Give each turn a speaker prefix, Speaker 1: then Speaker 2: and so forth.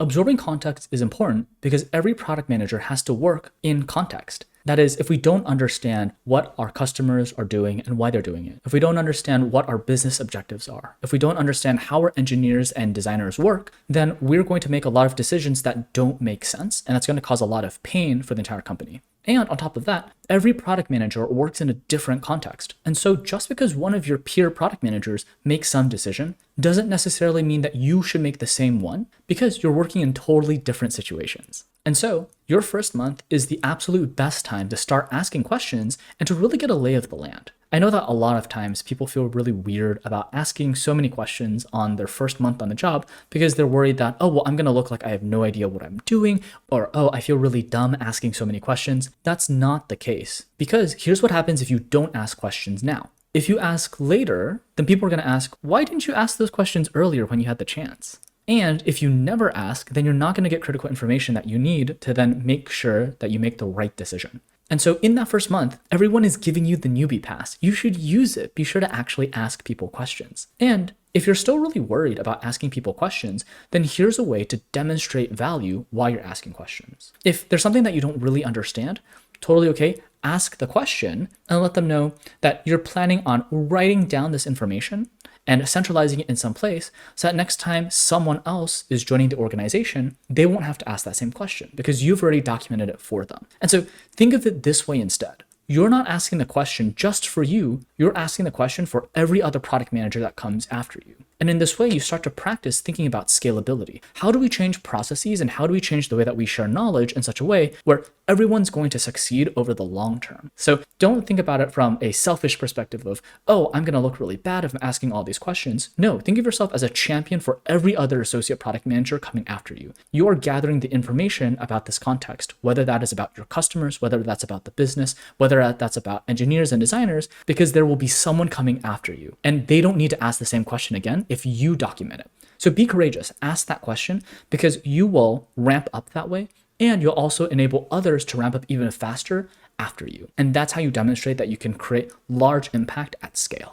Speaker 1: Absorbing context is important because every product manager has to work in context. That is, if we don't understand what our customers are doing and why they're doing it, if we don't understand what our business objectives are, if we don't understand how our engineers and designers work, then we're going to make a lot of decisions that don't make sense, and that's going to cause a lot of pain for the entire company. And on top of that, every product manager works in a different context. And so just because one of your peer product managers makes some decision doesn't necessarily mean that you should make the same one, because you're working in totally different situations. And so your first month is the absolute best time to start asking questions and to really get a lay of the land. I know that a lot of times people feel really weird about asking so many questions on their first month on the job because they're worried that, oh, well, I'm going to look like I have no idea what I'm doing, or, oh, I feel really dumb asking so many questions. That's not the case, because here's what happens if you don't ask questions now. If you ask later, then people are going to ask, why didn't you ask those questions earlier when you had the chance? And if you never ask, then you're not going to get critical information that you need to then make sure that you make the right decision. And so in that first month, everyone is giving you the newbie pass. You should use it. Be sure to actually ask people questions. And if you're still really worried about asking people questions, then here's a way to demonstrate value while you're asking questions. If there's something that you don't really understand, totally okay, ask the question and let them know that you're planning on writing down this information and centralizing it in some place so that next time someone else is joining the organization, they won't have to ask that same question because you've already documented it for them. And so think of it this way instead. You're not asking the question just for you, you're asking the question for every other product manager that comes after you. And in this way, you start to practice thinking about scalability. How do we change processes and how do we change the way that we share knowledge in such a way where everyone's going to succeed over the long term? So don't think about it from a selfish perspective of, oh, I'm going to look really bad if I'm asking all these questions. No, think of yourself as a champion for every other associate product manager coming after you. You are gathering the information about this context, whether that is about your customers, whether that's about the business, whether that's about engineers and designers, because there will be someone coming after you and they don't need to ask the same question again if you document it. So be courageous, ask that question because you will ramp up that way and you'll also enable others to ramp up even faster after you. And that's how you demonstrate that you can create large impact at scale.